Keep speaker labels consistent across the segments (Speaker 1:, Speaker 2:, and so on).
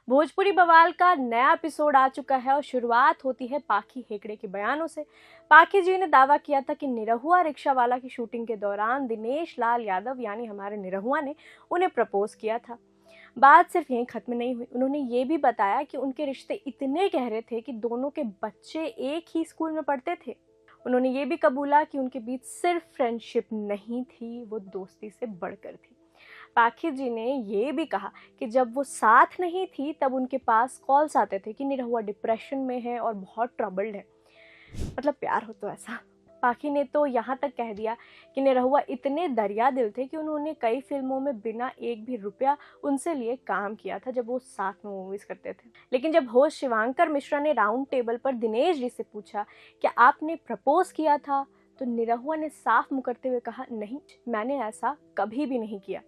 Speaker 1: भोजपुरी बवाल का नया एपिसोड आ चुका है और शुरुआत होती है पाखी हेगड़े के बयानों से। पाखी जी ने दावा किया था कि निरहुआ रिक्शा वाला की शूटिंग के दौरान दिनेश लाल यादव यानी हमारे निरहुआ ने उन्हें प्रपोज किया था। बात सिर्फ यहीं खत्म नहीं हुई, उन्होंने ये भी बताया कि उनके रिश्ते इतने गहरे थे कि दोनों के बच्चे एक ही स्कूल में पढ़ते थे। उन्होंने ये भी कबूला कि उनके बीच सिर्फ फ्रेंडशिप नहीं थी, वो दोस्ती से बढ़कर थी। पाखी जी ने ये भी कहा कि जब वो साथ नहीं थी तब उनके पास कॉल्स आते थे कि निरहुआ डिप्रेशन में है और बहुत ट्रबल्ड है। मतलब प्यार हो तो ऐसा। पाखी ने तो यहाँ तक कह दिया कि निरहुआ इतने दरिया दिल थे कि उन्होंने कई फिल्मों में बिना एक भी रुपया उनसे लिए काम किया था जब वो साथ में मूवीज करते थे। लेकिन जब होस्ट शिवांकर मिश्रा ने राउंड टेबल पर दिनेश जी से पूछा कि आपने प्रपोज किया था, तो निरहुआ ने साफ मुकरते हुए कहा, नहीं, मैंने ऐसा कभी भी नहीं किया।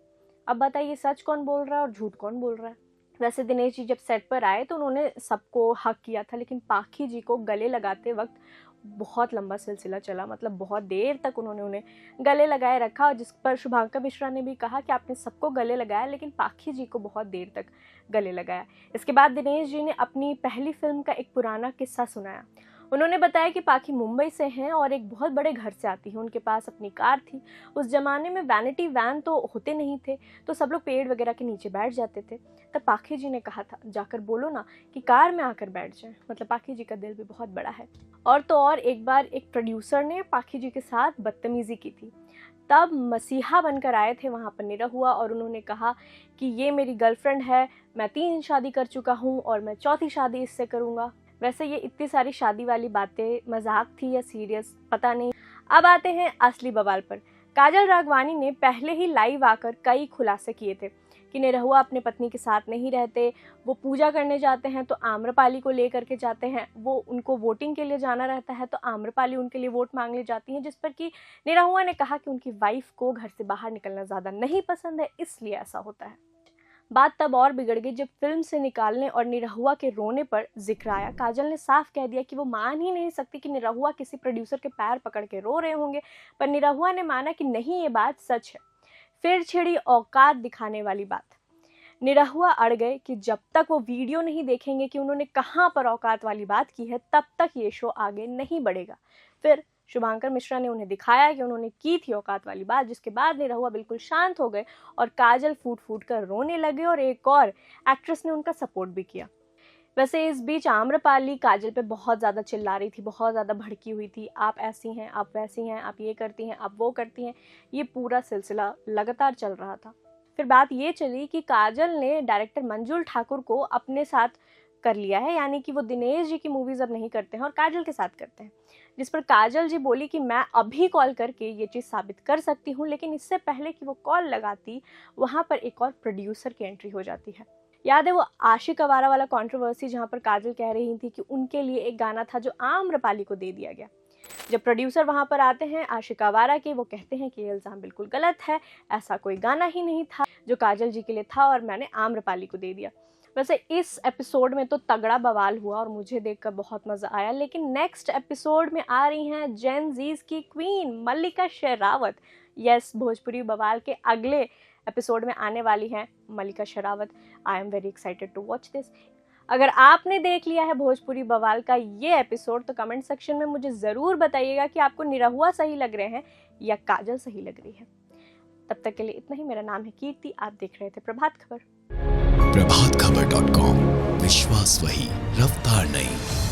Speaker 1: अब बताइए सच कौन बोल रहा है और झूठ कौन बोल रहा है। वैसे दिनेश जी जब सेट पर आए तो उन्होंने सबको हक किया था, लेकिन पाखी जी को गले लगाते वक्त बहुत लंबा सिलसिला चला। मतलब बहुत देर तक उन्होंने उन्हें गले लगाए रखा, और जिस पर शुभांकर मिश्रा ने भी कहा कि आपने सबको गले लगाया, लेकिन पाखी जी को बहुत देर तक गले लगाया। इसके बाद दिनेश जी ने अपनी पहली फिल्म का एक पुराना किस्सा सुनाया। उन्होंने बताया कि पाखी मुंबई से हैं और एक बहुत बड़े घर से आती है। उनके पास अपनी कार थी। उस जमाने में वैनिटी वैन तो होते नहीं थे, तो सब लोग पेड़ वगैरह के नीचे बैठ जाते थे। तब पाखी जी ने कहा था, जाकर बोलो ना कि कार में आकर बैठ जाएं। मतलब पाखी जी का दिल भी बहुत बड़ा है। और तो और एक बार एक प्रोड्यूसर ने पाखी जी के साथ बदतमीजी की थी। तब मसीहा बनकर आए थे वहाँ पर निरहुआ और उन्होंने कहा कि ये मेरी गर्लफ्रेंड है, मैं 3 शादी कर चुका हूँ और मैं 4थी शादी इससे करूँगा। वैसे ये इतनी सारी शादी वाली बातें मजाक थी या सीरियस, पता नहीं। अब आते हैं असली बवाल पर। काजल राघवानी ने पहले ही लाइव आकर कई खुलासे किए थे कि निरहुआ अपने पत्नी के साथ नहीं रहते, वो पूजा करने जाते हैं तो आम्रपाली को लेकर के जाते हैं, वो उनको वोटिंग के लिए जाना रहता है तो आम्रपाली उनके लिए वोट मांगने जाती हैं, जिस पर कि निरहुआ ने कहा कि उनकी वाइफ को घर से बाहर निकलना ज़्यादा नहीं पसंद है, इसलिए ऐसा होता है। बात तब और बिगड़ गई जब फिल्म से निकालने और निरहुआ के रोने पर जिक्र आया। काजल ने साफ कह दिया कि वो मान ही नहीं सकती कि निरहुआ किसी प्रोड्यूसर के पैर पकड़ के रो रहे होंगे, पर निरहुआ ने माना कि नहीं, ये बात सच है। फिर छिड़ी औकात दिखाने वाली बात। निरहुआ अड़ गए कि जब तक वो वीडियो नहीं देखेंगे कि उन्होंने कहाँ पर औकात वाली बात की है, तब तक ये शो आगे नहीं बढ़ेगा। फिर शुभांकर मिश्रा ने उन्हें दिखाया कि उन्होंने की थी औकात वाली बात, जिसके बाद निरहुआ बिल्कुल शांत हो गए और काजल फूट फूट कर रोने लगे और एक और एक्ट्रेस ने उनका सपोर्ट भी किया। वैसे इस बीच आम्रपाली काजल पे बहुत ज़्यादा चिल्ला रही थी, बहुत ज़्यादा भड़की हुई थी। आप ऐसी हैं, आप वैसी हैं, आप ये करती हैं, आप वो करती हैं। ये पूरा सिलसिला लगातार चल रहा था। फिर बात ये चली कि काजल ने डायरेक्टर मंजुल ठाकुर को अपने साथ कर लिया है, यानी कि वो दिनेश जी की मूवीज़ अब नहीं करते हैं और काजल के साथ करते हैं। जिस पर काजल जी बोली कि मैं अभी कॉल करके ये चीज़ साबित कर सकती हूँ, लेकिन इससे पहले कि वो कॉल लगाती, वहाँ पर एक और प्रोड्यूसर की एंट्री हो जाती है। याद है वो आशिक आवारा वाला कंट्रोवर्सी, जहाँ पर काजल कह रही थी कि उनके लिए एक गाना था जो आम्रपाली को दे दिया गया। जब प्रोड्यूसर वहाँ पर आते हैं आशिक आवारा के, वो कहते हैं कि ये इल्ज़ाम बिल्कुल गलत है, ऐसा कोई गाना ही नहीं था जो काजल जी के लिए था और मैंने आम्रपाली को दे दिया। वैसे इस एपिसोड में तो तगड़ा बवाल हुआ और मुझे देखकर बहुत मज़ा आया, लेकिन नेक्स्ट एपिसोड में आ रही हैं जेन ज़ीज़ की क्वीन मल्लिका शेरावत। यस, भोजपुरी बवाल के अगले एपिसोड में आने वाली हैं Mallika Sherawat. I am very excited to watch this. अगर आपने देख लिया है भोजपुरी बवाल का ये एपिसोड तो कमेंट सेक्शन में मुझे ज़रूर बताइएगा कि आपको निरहुआ सही लग रहे हैं या काजल सही लग रही है। तब तक के लिए इतना ही। मेरा नाम है कीर्ति, आप देख रहे थे प्रभात खबर।
Speaker 2: प्रभातखबर.com, विश्वास वही, रफ्तार नहीं।